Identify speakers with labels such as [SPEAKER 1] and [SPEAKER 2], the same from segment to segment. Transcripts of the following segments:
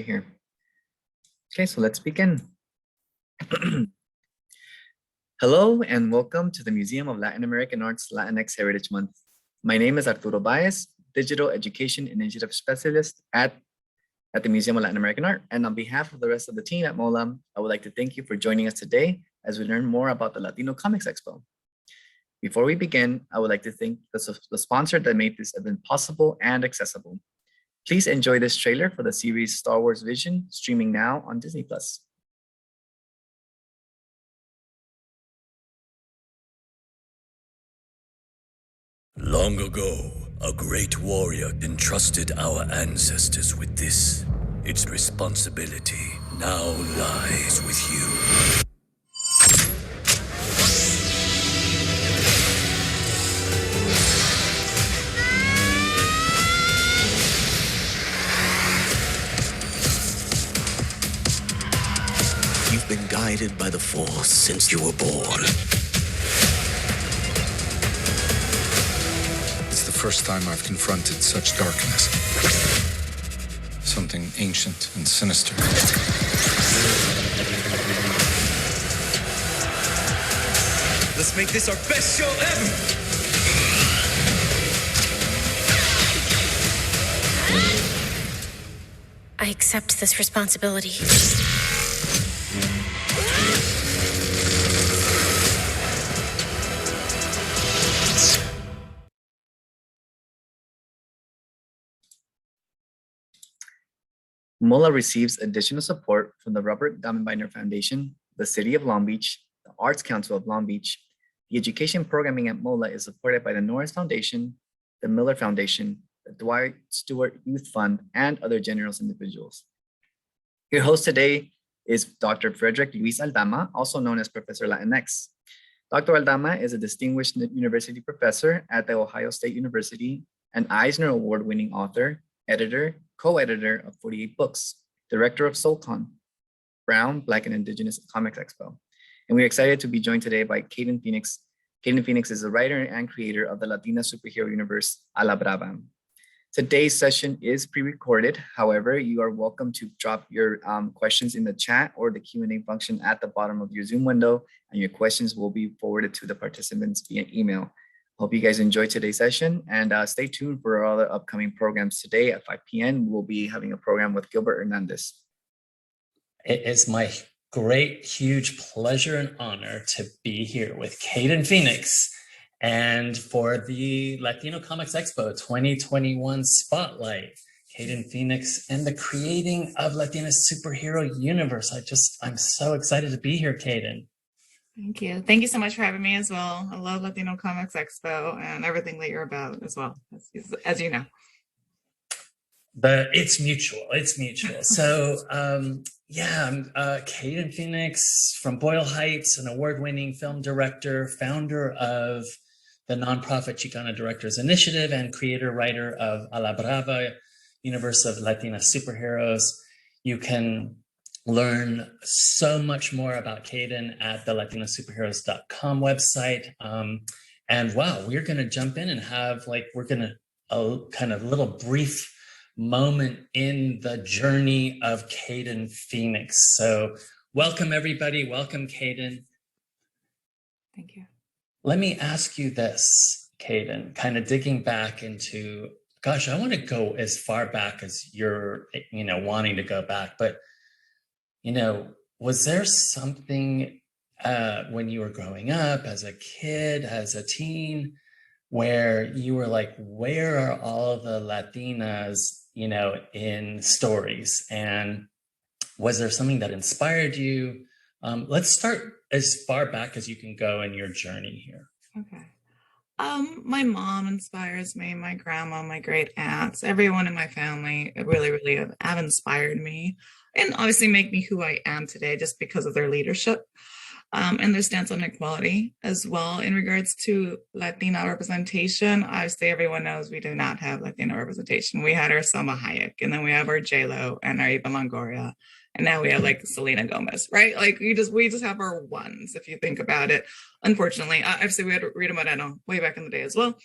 [SPEAKER 1] Here. Okay, so let's begin. Hello and welcome to the Museum of Latin American Arts LatinX Heritage Month. My name is Arturo Baez, Digital Education Initiative Specialist at the Museum of Latin American Art. And on behalf of the rest of the team at MOLA, I would like to thank you for joining us today as we learn more about the Latino Comics Expo. Before we begin, I would like to thank the sponsor that made this event possible and accessible. Please enjoy this trailer for the series Star Wars Vision, streaming now on Disney+.
[SPEAKER 2] Long ago, a great warrior entrusted our ancestors with this. Its responsibility now lies with you. You've been guided by the Force since you were born.
[SPEAKER 3] It's the first time I've confronted such darkness. Something ancient and sinister.
[SPEAKER 2] Let's make this our best show ever!
[SPEAKER 4] I accept this responsibility.
[SPEAKER 1] MOLA receives additional support from the Robert Gamenbinder Foundation, the City of Long Beach, the Arts Council of Long Beach. The education programming at MOLA is supported by the Norris Foundation, the Miller Foundation, the Dwight Stewart Youth Fund, and other generous individuals. Your host today is Dr. Frederick Luis Aldama, also known as Professor LatinX. Dr. Aldama is a distinguished university professor at the Ohio State University, an Eisner Award-winning author, editor, co-editor of 48 books, director of SoulCon, Brown, Black and Indigenous Comics Expo. And we're excited to be joined today by Kayden Phoenix. Kayden Phoenix is the writer and creator of the Latina Superhero universe, A la BRAVA. Today's session is pre-recorded. However, you are welcome to drop your questions in the chat or the Q&A function at the bottom of your Zoom window, and your questions will be forwarded to the participants via email. Hope you guys enjoyed today's session, and stay tuned for our other upcoming programs. Today at 5 p.m. we'll be having a program with Gilbert Hernandez.
[SPEAKER 5] It is my great, huge pleasure and honor to be here with Kayden Phoenix and for the Latino Comics Expo 2021 Spotlight. Kayden Phoenix and the creating of Latina Superhero universe. I'm so excited to be here, Kayden.
[SPEAKER 6] Thank you. Thank you so much for having me as well. I love Latino Comics Expo and everything that you're about as well, as you know.
[SPEAKER 5] But it's mutual. It's mutual. So, I'm Kayden Phoenix from Boyle Heights, an award-winning film director, founder of the nonprofit Chicana Directors Initiative, and creator-writer of A la BRAVA, Universe of Latina Superheroes. You can learn so much more about Kayden at the latinasuperheroes.com website. And wow, we're going to jump in and have a kind of little brief moment in the journey of Kayden Phoenix. So welcome everybody. Welcome, Kayden.
[SPEAKER 6] Thank you.
[SPEAKER 5] Let me ask you this, Kayden, kind of digging back into, gosh, I want to go as far back as you're, wanting to go back, but was there something when you were growing up as a kid, as a teen, where you were like, where are all the Latinas, in stories? And was there something that inspired you? Let's start as far back as you can go in your journey here.
[SPEAKER 6] Okay. My mom inspires me, my grandma, my great aunts, everyone in my family really, really have inspired me and obviously make me who I am today just because of their leadership and their stance on equality as well. In regards to Latina representation, obviously everyone knows we do not have Latina representation. We had our Salma Hayek, and then we have our J-Lo and our Eva Longoria, and now we have like Selena Gomez, right? Like we just have our ones, if you think about it. Unfortunately, obviously we had Rita Moreno way back in the day as well.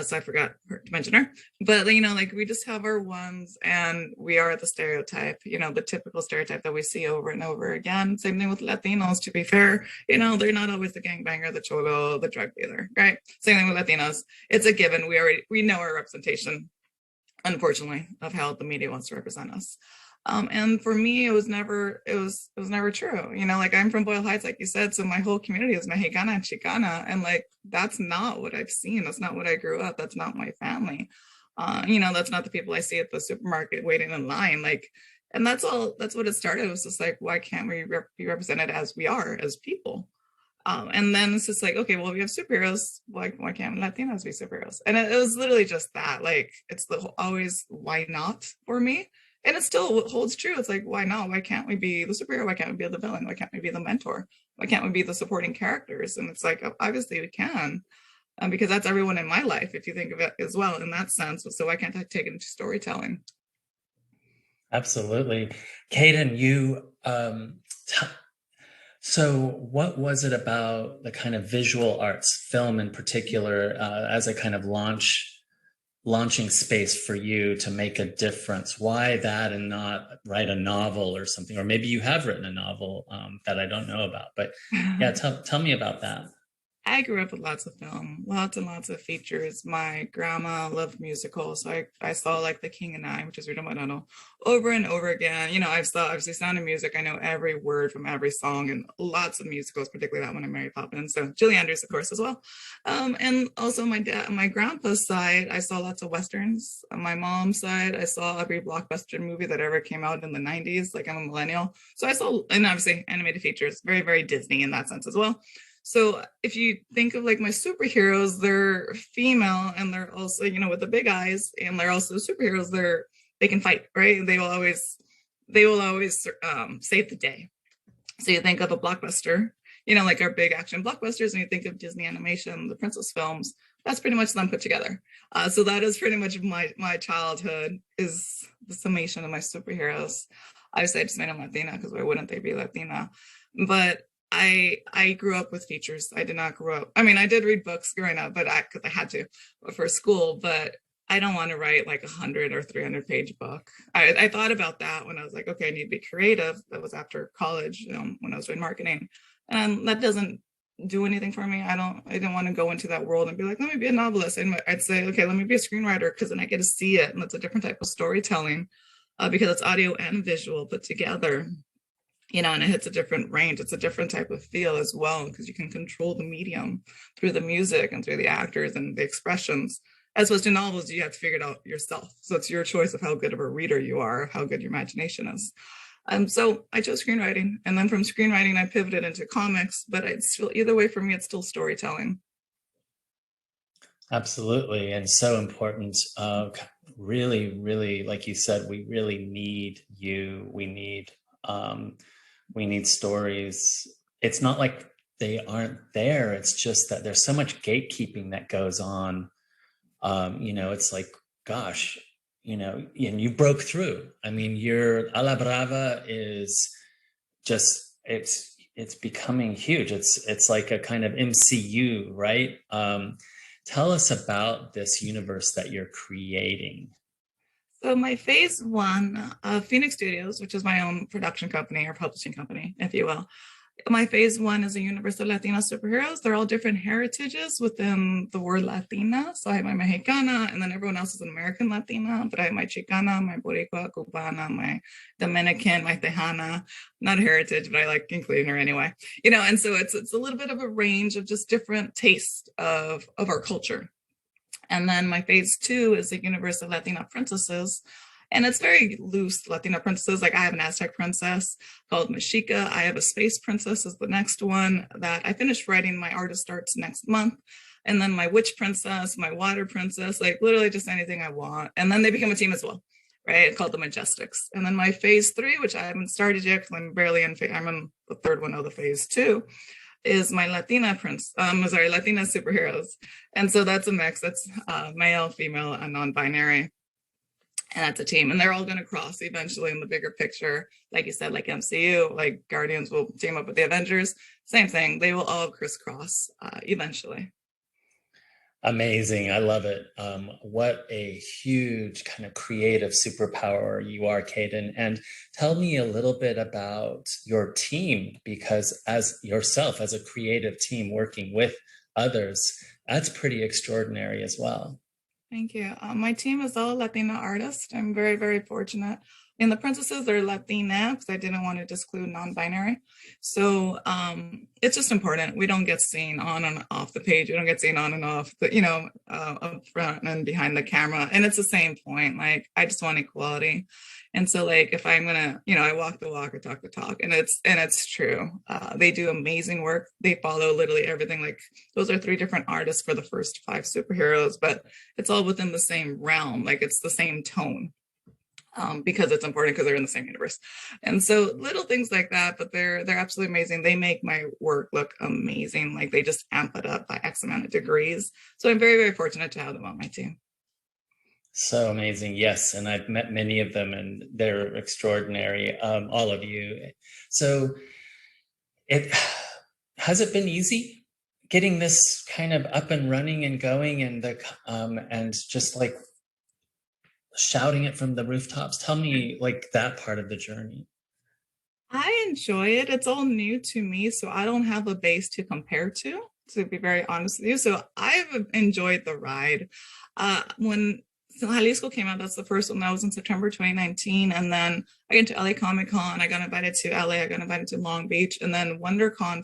[SPEAKER 6] So I forgot to mention her. But, you know, like we just have our ones and we are the stereotype, you know, the typical stereotype that we see over and over again. Same thing with Latinos, to be fair. You know, they're not always the gangbanger, the cholo, the drug dealer, right? Same thing with Latinos. It's a given. We know our representation, unfortunately, of how the media wants to represent us. And for me, it was never true. You know, like I'm from Boyle Heights, like you said, so my whole community is Mexicana and Chicana, and like that's not what I've seen. That's not what I grew up. That's not my family. You know, that's not the people I see at the supermarket waiting in line. Like, and that's all. That's what it started. It was just like, why can't we be represented as we are as people? And then it's just like, okay, well, we have superheroes. Why can't Latinos be superheroes? And it was literally just that. Like, it's always why not for me. And it still holds true. It's like, why not? Why can't we be the superhero? Why can't we be the villain? Why can't we be the mentor? Why can't we be the supporting characters? And it's like, obviously we can, because that's everyone in my life, if you think of it as well in that sense. So why can't I take it into storytelling?
[SPEAKER 5] Absolutely. Kayden, so what was it about the kind of visual arts, film in particular, as a kind of launching space for you to make a difference? Why that and not write a novel or something? Or maybe you have written a novel that I don't know about, but yeah, tell me about that.
[SPEAKER 6] I grew up with lots of film, lots and lots of features. My grandma loved musicals, so I saw like The King and I, which is Rita Moreno, over and over again. You know, I've saw obviously Sound of Music. I know every word from every song, and lots of musicals, particularly that one of Mary Poppins. So Julie Andrews, of course, as well. And also my grandpa's side, I saw lots of westerns. On my mom's side, I saw every blockbuster movie that ever came out in the 90s. Like I'm a millennial, so I saw, and obviously animated features, very, very Disney in that sense as well. So if you think of like my superheroes, they're female and they're also, you know, with the big eyes, and they're also superheroes. They can fight, right? They will always save the day. So you think of a blockbuster, you know, like our big action blockbusters, and you think of Disney animation, the princess films. That's pretty much them put together. So that is pretty much my childhood, is the summation of my superheroes. Obviously, I just made them Latina because why wouldn't they be Latina? But I grew up with features. I did not grow up. I mean, I did read books growing up, but because I had to for school. But I don't want to write like 100 or 300 page book. I thought about that when I was like, okay, I need to be creative. That was after college, when I was doing marketing, and that doesn't do anything for me. I didn't want to go into that world and be like, let me be a novelist. And I'd say, okay, let me be a screenwriter, because then I get to see it, and it's a different type of storytelling, because it's audio and visual put together. You know, and it hits a different range. It's a different type of feel as well, because you can control the medium through the music and through the actors and the expressions. As opposed to novels, you have to figure it out yourself. So it's your choice of how good of a reader you are, how good your imagination is. So I chose screenwriting, and then from screenwriting, I pivoted into comics. But it's still, either way for me, it's still storytelling.
[SPEAKER 5] Absolutely, and so important. Really, really, like you said, we really need you. We need stories. It's not like they aren't there. It's just that there's so much gatekeeping that goes on. You know, it's like, gosh, you know, and you broke through. I mean, your A la Brava is just, it's becoming huge. It's like a kind of MCU, right? Tell us about this universe that you're creating.
[SPEAKER 6] So my phase one of Phoenix Studios, which is my own production company or publishing company, if you will. My phase one is a universe of Latina superheroes. They're all different heritages within the word Latina. So I have my Mexicana, and then everyone else is an American Latina, but I have my Chicana, my Boricua, Cubana, my Dominican, my Tejana, not a heritage, but I like including her anyway. You know, and so it's a little bit of a range of just different tastes of our culture. And then my phase two is the universe of Latina princesses. And it's very loose, Latina princesses. Like I have an Aztec princess called Mexica. I have a space princess is the next one that I finished writing. My artist starts next month. And then my witch princess, my water princess, like literally just anything I want. And then they become a team as well, right? Called the Majestics. And then my phase three, which I haven't started yet because I'm barely in, I'm in the third one of the phase two, is my Latina Latina superheroes. And so that's a mix. That's male, female, and non-binary. And that's a team. And they're all going to cross eventually in the bigger picture. Like you said, like MCU, like Guardians will team up with the Avengers. Same thing. They will all crisscross eventually.
[SPEAKER 5] Amazing. I love it. What a huge kind of creative superpower you are, Kayden. And tell me a little bit about your team, because as yourself, as a creative team working with others, that's pretty extraordinary as well.
[SPEAKER 6] Thank you. My team is all Latina artists. I'm very, very fortunate. And the princesses are LatinX. I didn't want to exclude non-binary. So it's just important. We don't get seen on and off the page. We don't get seen on and off, up front and behind the camera. And it's the same point. Like, I just want equality. And so, like, if I'm gonna, I walk the walk or talk the talk, and it's true. They do amazing work. They follow literally everything. Like, those are 3 different artists for the first 5 superheroes, but it's all within the same realm. Like, it's the same tone. Because it's important, because they're in the same universe. And so little things like that, but they're absolutely amazing. They make my work look amazing. Like, they just amp it up by X amount of degrees. So I'm very, very fortunate to have them on my team.
[SPEAKER 5] So amazing. Yes. And I've met many of them, and they're extraordinary. All of you. So has it been easy getting this kind of up and running and going, and just like shouting it from the rooftops? Tell me, like, that part of the journey.
[SPEAKER 6] I enjoy it. It's all new to me, so I don't have a base to compare to be very honest with you. So I've enjoyed the ride. When Jalisco came out, that's the first one. That was in September 2019. And then I went to LA Comic Con. I got invited to LA. I got invited to Long Beach. And then WonderCon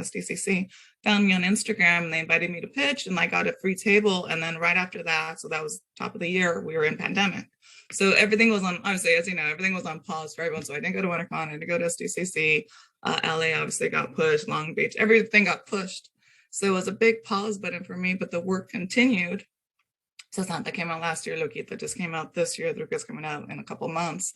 [SPEAKER 6] SDCC found me on Instagram, and they invited me to pitch, and I got a free table. And then right after that, so that was top of the year, we were in pandemic. So everything was on, obviously, as you know, everything was on pause for everyone. So I didn't go to WonderCon, I didn't go to SDCC. LA obviously got pushed, Long Beach, everything got pushed. So it was a big pause button for me, but the work continued. So Santa came out last year, Loquita just came out this year, Druka's coming out in a couple months.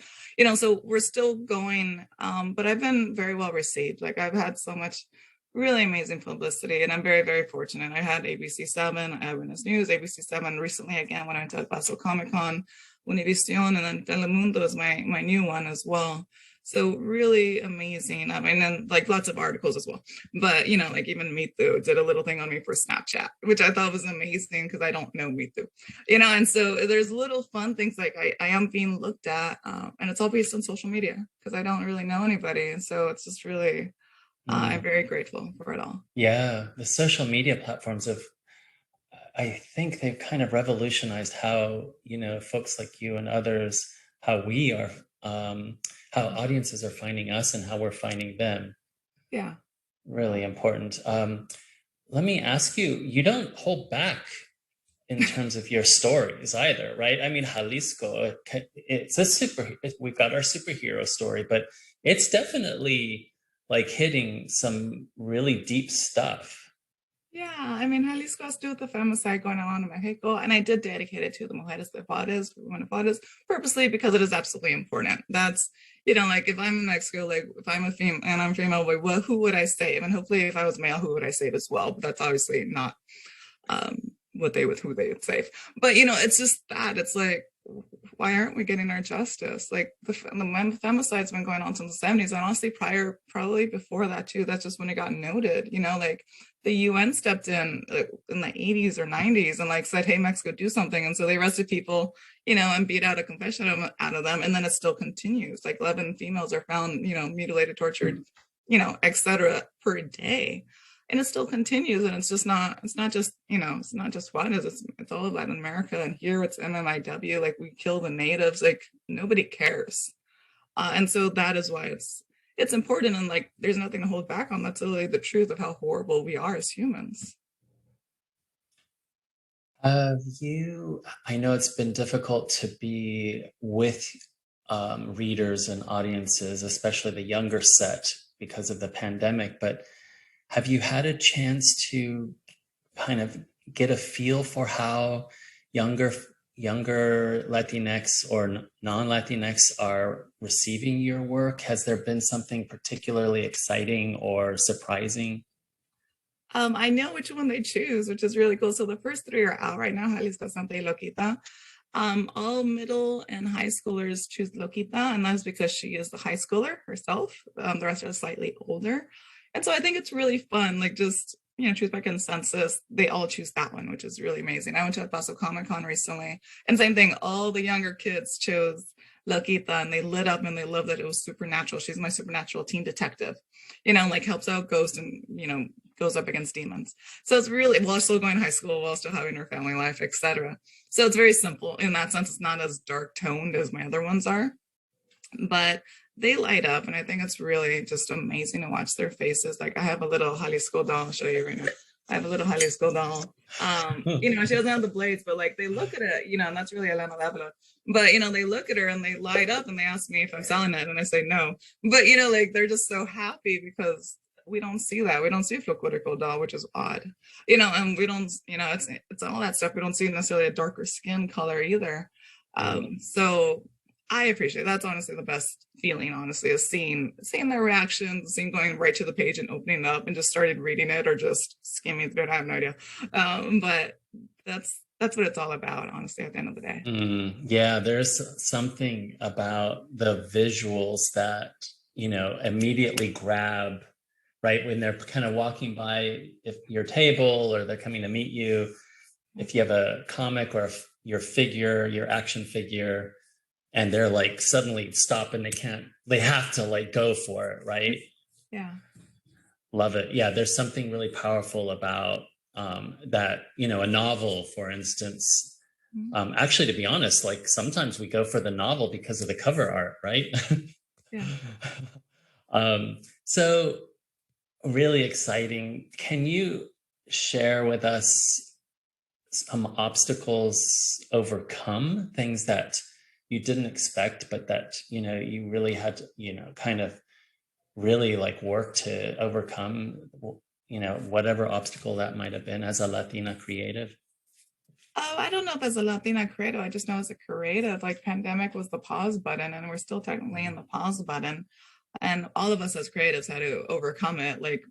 [SPEAKER 6] So we're still going, but I've been very well received. Like, I've had so much really amazing publicity, and I'm very, very fortunate. I had ABC7, Eyewitness News, ABC7 recently again when I went to El Paso Comic Con, Univision, and then Telemundo is my new one as well. So really amazing. I mean, and like lots of articles as well. But, like even Mitu did a little thing on me for Snapchat, which I thought was amazing because I don't know Mitu, and so there's little fun things like I am being looked at, and it's all based on social media because I don't really know anybody. And so it's just really, I'm very grateful for it all.
[SPEAKER 5] Yeah. The social media platforms I think they've kind of revolutionized how, folks like you and others, how we are, how audiences are finding us and how we're finding them.
[SPEAKER 6] Yeah.
[SPEAKER 5] Really important. Let me ask you, you don't hold back in terms of your stories either, right? I mean, Jalisco, we've got our superhero story, but it's definitely like hitting some really deep stuff.
[SPEAKER 6] Yeah, I mean, Jalisco has to do with the femicide going on in Mexico, and I did dedicate it to the mujeres de Juarez, women of Juarez, purposely because it is absolutely important. That's, like if I'm in Mexico, like if I'm a female and I'm female, like, well, who would I save? And hopefully if I was male, who would I save as well? But that's obviously not who they would save. But, it's just that. It's like, why aren't we getting our justice? Like the femicide's been going on since the 70s, and honestly probably before that too. That's just when it got noted, like the UN stepped in the 80s or 90s and like said, hey, Mexico, do something. And so they arrested people, and beat out a confession out of them. And then it still continues. Like 11 females are found, mutilated, tortured, etc. per day. And it still continues. And it's not just Juarez, it's all of Latin America. And here it's MMIW, like we kill the natives, like nobody cares. And so that is why it's important, and like there's nothing to hold back on. That's really the truth of how horrible we are as humans.
[SPEAKER 5] I know it's been difficult to be with readers and audiences, especially the younger set, because of the pandemic, but have you had a chance to kind of get a feel for how younger Latinx or non-Latinx are receiving your work? Has there been something particularly exciting or surprising?
[SPEAKER 6] I know which one they choose, which is really cool. So the first 3 are out right now, Jalisco, Santa, y Loquita. All middle and high schoolers choose Loquita, and that's because she is the high schooler herself. The rest are slightly older. And so I think it's really fun, like just, choose by consensus, they all choose that one, which is really amazing. I went to El Paso Comic Con recently, and same thing, all the younger kids chose Laquita, and they lit up and they loved that it was supernatural. She's my supernatural teen detective, like helps out ghosts and, goes up against demons. So it's really, while still going to high school, while still having her family life, etc. So it's very simple in that sense. It's not as dark toned as my other ones are, but they light up, and I think it's really just amazing to watch their faces. Like I have a little Jalisco doll. I'll show you right now. I have a little Jalisco doll. She doesn't have the blades, but like they look at it, and that's really Elena Lavila. But they look at her and they light up and they ask me if I'm selling it, and I say no. But like they're just so happy because we don't see that. We don't see a folklorico doll, which is odd. And we don't, it's all that stuff. We don't see necessarily a darker skin color either. So I appreciate that's honestly the best feeling, honestly, is seeing their reactions, seeing going right to the page and opening up and just started reading it or just skimming through it. I have no idea. But that's what it's all about, honestly, at the end of the day.
[SPEAKER 5] Yeah, there's something about the visuals that, immediately grab, right? When they're kind of walking by your table or they're coming to meet you, if you have a comic or your action figure, and they're like suddenly stop and they have to like go for it, right?
[SPEAKER 6] Yeah.
[SPEAKER 5] Love it. Yeah, there's something really powerful about that, a novel, for instance. Actually, to be honest, like sometimes we go for the novel because of the cover art, right?
[SPEAKER 6] Yeah.
[SPEAKER 5] So really exciting. Can you share with us some obstacles overcome, things that you didn't expect, but that, you really had to, kind of really like work to overcome, whatever obstacle that might have been as a Latina creative?
[SPEAKER 6] Oh, I don't know if as a Latina creative, I just know as a creative, like pandemic was the pause button, and we're still technically in the pause button. And all of us as creatives had to overcome it. Like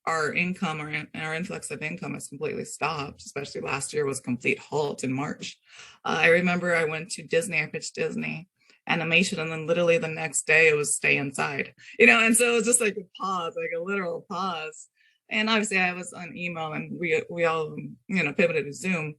[SPEAKER 6] our income or our influx of income has completely stopped, especially last year was a complete halt in March. I remember I went to Disney, I pitched Disney animation, and then literally the next day it was stay inside, and so it was just like a pause, like a literal pause. And obviously I was on email and we all, pivoted to Zoom.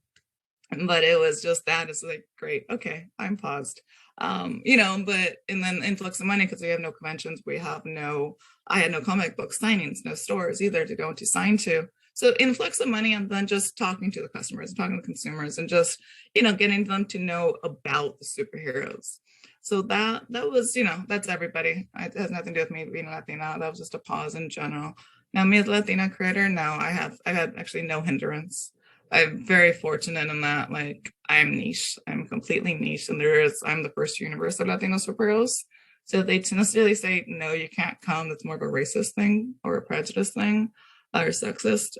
[SPEAKER 6] But it was just that. It's like, great, okay, I'm paused. But and then influx of money because we have no conventions, I had no comic book signings, no stores either to go to sign to. So influx of money, and then just talking to the customers, talking to the consumers, and just getting them to know about the superheroes. So that was, that's everybody. It has nothing to do with me being Latina. That was just a pause in general. Now, me as a Latina creator, now I've had actually no hindrance. I'm very fortunate in that, like, I'm niche. I'm completely niche, and I'm the first universe of Latina Superheroes. So they necessarily say, no, you can't come. That's more of a racist thing or a prejudice thing or sexist,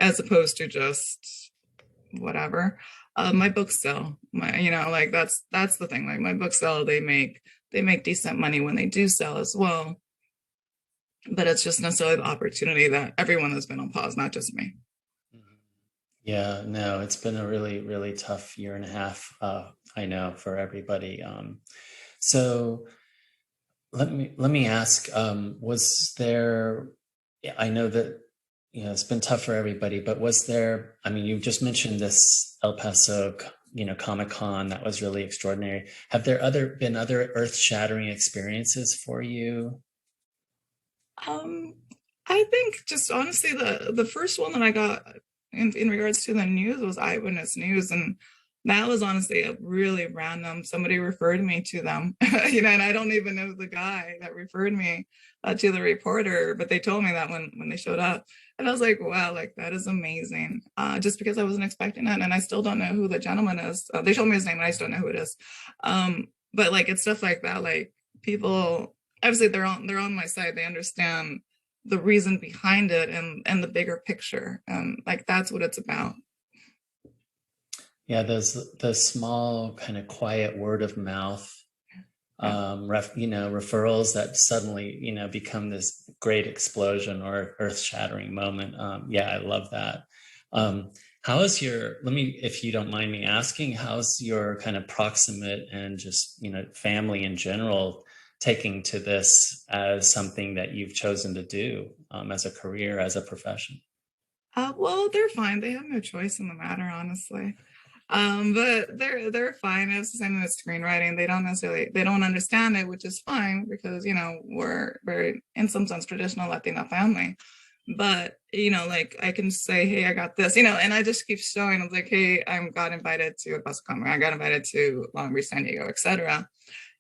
[SPEAKER 6] as opposed to just whatever. My books sell. That's the thing. Like my books sell. They make decent money when they do sell as well. But it's just necessarily the opportunity that everyone has been on pause, not just me.
[SPEAKER 5] Yeah, no, it's been a really, really tough year and a half, I know, for everybody. So let me ask, was there, I know that, it's been tough for everybody, but was there, you just mentioned this El Paso, Comic-Con, that was really extraordinary. Have there been other earth-shattering experiences for you?
[SPEAKER 6] I think just honestly, the first one that I got in regards to the news was Eyewitness News, and that was honestly a really random. Somebody referred me to them, and I don't even know the guy that referred me to the reporter, but they told me that when they showed up, and I was like, wow, like that is amazing. Just because I wasn't expecting it, and I still don't know who the gentleman is. They told me his name, and I still don't know who it is. But like it's stuff like that. Like people, obviously, they're on my side. They understand the reason behind it and the bigger picture, and like that's what it's about.
[SPEAKER 5] Yeah, the small kind of quiet word of mouth, referrals that suddenly become this great explosion or earth-shattering moment. Yeah, I love that. How is if you don't mind me asking, how's your kind of proximate and just family in general taking to this as something that you've chosen to do as a career, as a profession?
[SPEAKER 6] Well, they're fine. They have no choice in the matter, honestly. But they're fine. It's the same with screenwriting. They don't understand it, which is fine because we're very in some sense traditional Latina family. But like I can say, hey, I got this, and I just keep showing. I'm like, hey, I got invited to a bus conference. I got invited to Long Beach, San Diego, etc.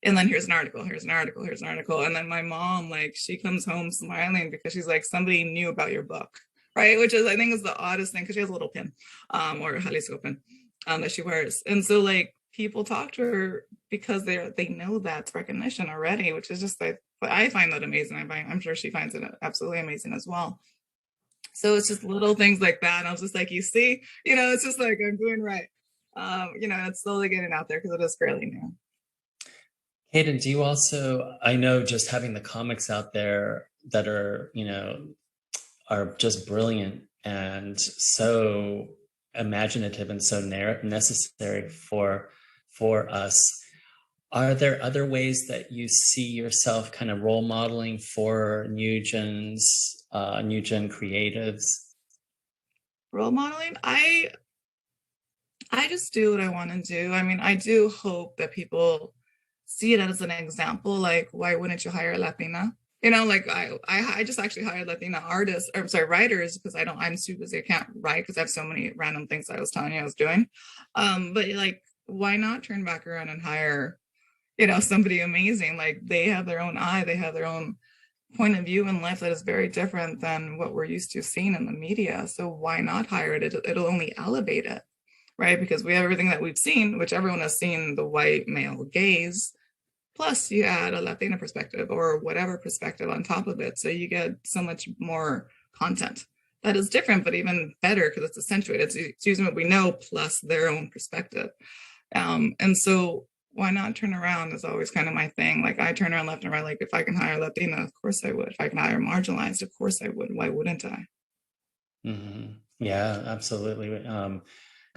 [SPEAKER 6] And then here's an article, here's an article, here's an article. And then my mom, like, she comes home smiling because she's like, somebody knew about your book, right? Which is, I think, is the oddest thing because she has a little pin, or a Jalisco pin, that she wears. And so, like, people talk to her because they know that's recognition already, which is just like, I find that amazing. I'm sure she finds it absolutely amazing as well. So it's just little things like that. And I was just like, you see, it's just like, I'm doing right. It's slowly getting out there because it is fairly new.
[SPEAKER 5] Kayden, do you also, I know just having the comics out there that are, are just brilliant and so imaginative and so necessary for us. Are there other ways that you see yourself kind of role modeling for new gen creatives?
[SPEAKER 6] Role modeling? I just do what I want to do. I mean, I do hope that people see it as an example. Like, why wouldn't you hire a Latina? Like I just actually hired Latina artists, or I'm sorry, writers, because I'm super busy. I can't write because I have so many random things I was telling you I was doing. But like, why not turn back around and hire, somebody amazing? Like, they have their own eye, they have their own point of view in life that is very different than what we're used to seeing in the media. So why not hire it? It'll only elevate it, right? Because we have everything that we've seen, which everyone has seen, the white male gaze, plus you add a Latina perspective or whatever perspective on top of it. So you get so much more content that is different, but even better because it's accentuated. It's using what we know plus their own perspective. And so why not turn around is always kind of my thing. Like, I turn around left and right. Like, if I can hire Latina, of course I would. If I can hire marginalized, of course I would. Why wouldn't I?
[SPEAKER 5] Mm-hmm. Yeah, absolutely.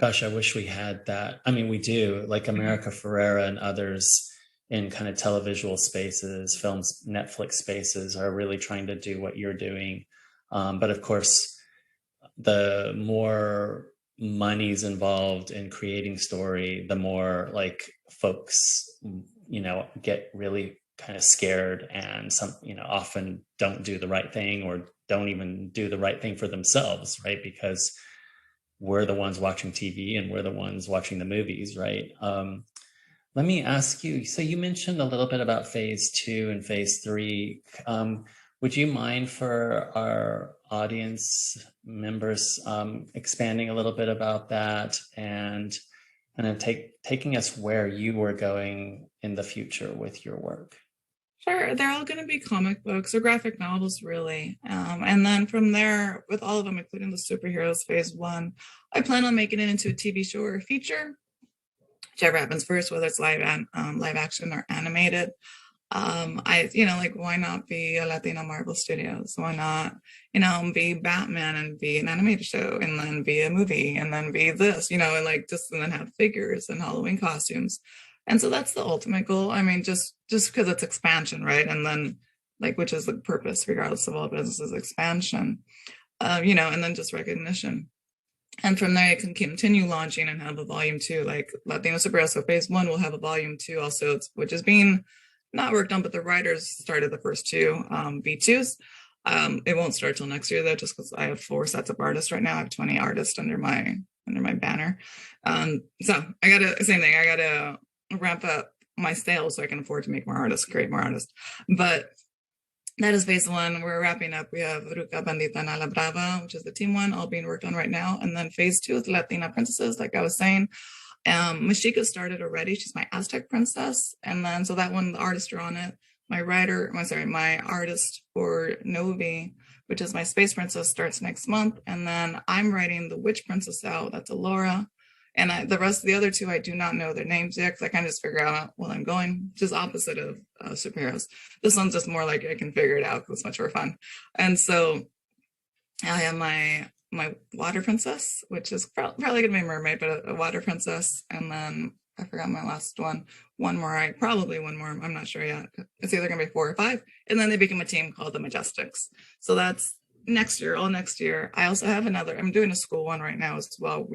[SPEAKER 5] Gosh, I wish we had that. I mean, we do, like America Ferrera and others in kind of televisual spaces, films, Netflix spaces are really trying to do what you're doing. But of course, the more money's involved in creating story, the more like folks, get really kind of scared and often don't do the right thing or don't even do the right thing for themselves, right? Because we're the ones watching TV and we're the ones watching the movies, right? Let me ask you, so you mentioned a little bit about phase 2 and phase 3. Would you mind for our audience members expanding a little bit about that and kind of taking us where you were going in the future with your work?
[SPEAKER 6] Sure, they're all going to be comic books or graphic novels, really. And then from there, with all of them, including the Superheroes phase 1, I plan on making it into a TV show or a feature, whichever happens first, whether it's live action or animated. Like, why not be a Latina Marvel Studios? Why not, be Batman and be an animated show and then be a movie and then be this, and then have figures and Halloween costumes. And so that's the ultimate goal. I mean, just because it's expansion, right? And then, like, which is the purpose, regardless of all businesses, expansion, and then just recognition. And from there, I can continue launching and have a volume 2, like Latina Superheroes. So phase 1 will have a volume 2 also, which is being not worked on, but the writers started the first 2 V2s. It won't start till next year though, just because I have 4 sets of artists right now. I have 20 artists under my banner. So I gotta ramp up my sales so I can afford to make more artists, create more artists. But that is phase 1. We're wrapping up. We have Ruca Bandita na la Brava, which is the team 1, all being worked on right now. And then phase 2 is Latina Princesses, like I was saying. Mashika started already. She's my Aztec princess. And then, so that one, the artists are on it. My artist for Novi, which is my space princess, starts next month. And then I'm writing the witch princess out. That's Alora. And the rest of the other 2, I do not know their names yet because I kind of just figure out while I'm going, just opposite of Superheroes. This one's just more like I can figure it out because it's much more fun. And so I have my water princess, which is probably going to be a mermaid, but a water princess. And then I forgot my last one. One more. I'm not sure yet. It's either going to be 4 or 5. And then they become a team called the Majestics. So that's next year, all next year. I also have I'm doing a school one right now as well.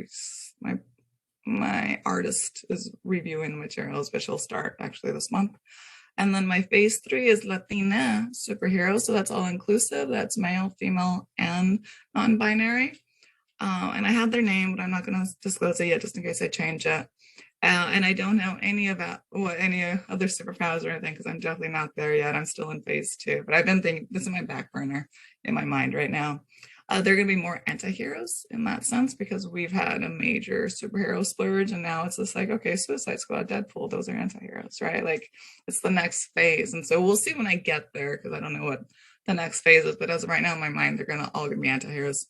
[SPEAKER 6] My artist is reviewing the materials, but she'll start actually this month. And then my phase 3 is Latina Superheroes. So that's all inclusive. That's male, female, and non-binary. And I have their name, but I'm not going to disclose it yet, just in case I change it. And I don't know any other superpowers or anything, because I'm definitely not there yet. I'm still in phase 2, but I've been thinking, this is my back burner in my mind right now. They're going to be more anti-heroes in that sense, because we've had a major superhero splurge, and now it's just like, okay, Suicide Squad, Deadpool, those are anti-heroes, right? Like, it's the next phase. And so we'll see when I get there, because I don't know what the next phase is, but as of right now in my mind, they're all going to be anti-heroes.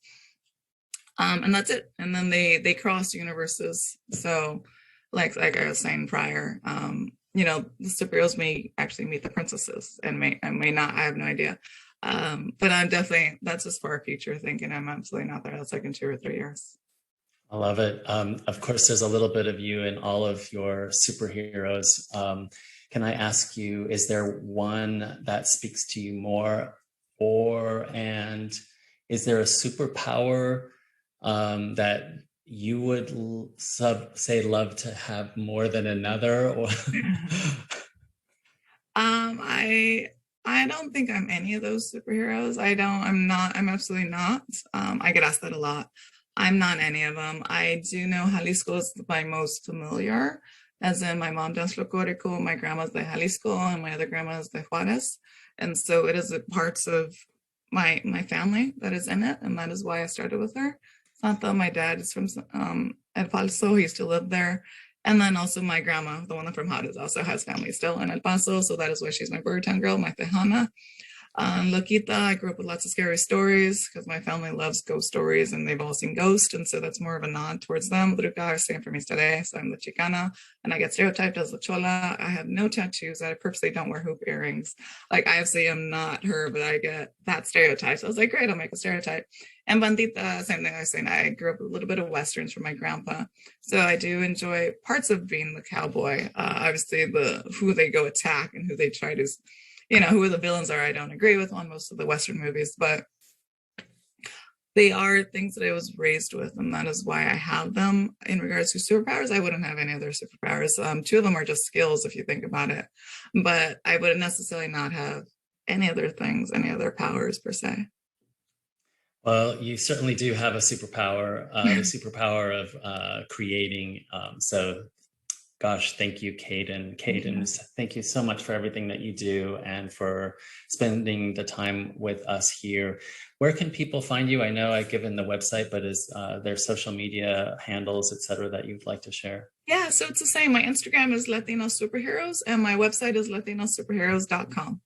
[SPEAKER 6] And that's it. And then they cross universes. So like I was saying prior, the superheroes may actually meet the princesses and may not. I have no idea. But I'm definitely, that's as far future thinking. I'm absolutely not there. That's like in 2 or 3 years.
[SPEAKER 5] I love it. Of course, there's a little bit of you in all of your superheroes. Can I ask you, is there one that speaks to you more, and is there a superpower that you would love to have more than another? Or
[SPEAKER 6] I don't think I'm any of those superheroes. I'm absolutely not. I get asked that a lot. I'm not any of them. I do know Jalisco is my most familiar, as in my mom does folklorico, my grandma's de Jalisco, and my other grandma is de Juarez. And so it is parts of my family that is in it, and that is why I started with her. It's not that my dad is from El Paso, he used to live there. And then also my grandma, the one from Juarez, also has family still in El Paso, so that is why she's my bird town girl, my Tejana. Loquita, I grew up with lots of scary stories because my family loves ghost stories and they've all seen ghosts, and so that's more of a nod towards them. Druga is same for me today, so I'm the Chicana, and I get stereotyped as the Chola. I have no tattoos. I purposely don't wear hoop earrings. Like, I obviously am not her, but I get that stereotype. So I was like, great, I'll make a stereotype. And Bandita, same thing I was saying. I grew up with a little bit of Westerns from my grandpa, so I do enjoy parts of being the cowboy. Obviously, who they go attack and who they try to, who the villains are, I don't agree with on most of the Western movies, but they are things that I was raised with, and that is why I have them. In regards to superpowers, I wouldn't have any other superpowers. 2 of them are just skills, if you think about it, but I wouldn't necessarily not have any other things, any other powers per se.
[SPEAKER 5] Well, you certainly do have a superpower, the superpower of creating. So gosh, thank you, Kayden. Thank you so much for everything that you do and for spending the time with us here. Where can people find you? I know I've given the website, but is there social media handles, et cetera, that you'd like to share?
[SPEAKER 6] Yeah, so it's the same. My Instagram is Latina Superheroes and my website is latinasuperheroes.com.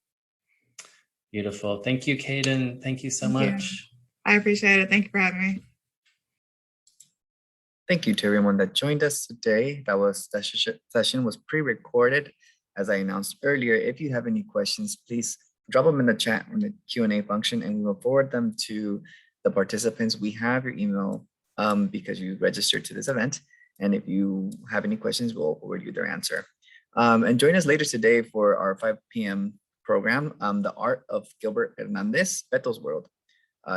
[SPEAKER 5] Beautiful. Thank you, Kayden. Thank you so much.
[SPEAKER 6] I appreciate it. Thank you for having me.
[SPEAKER 1] Thank you to everyone that joined us today. That session was pre-recorded. As I announced earlier, if you have any questions, please drop them in the chat or the Q&A function, and we will forward them to the participants. We have your email because you registered to this event. And if you have any questions, we'll forward you their answer. And join us later today for our 5 p.m. program, The Art of Gilbert Hernandez, Beto's World.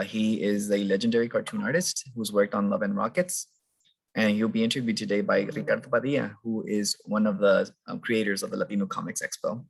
[SPEAKER 1] He is a legendary cartoon artist who's worked on Love and Rockets. And he'll be interviewed today by Ricardo Padilla, who is one of the creators of the Latino Comics Expo.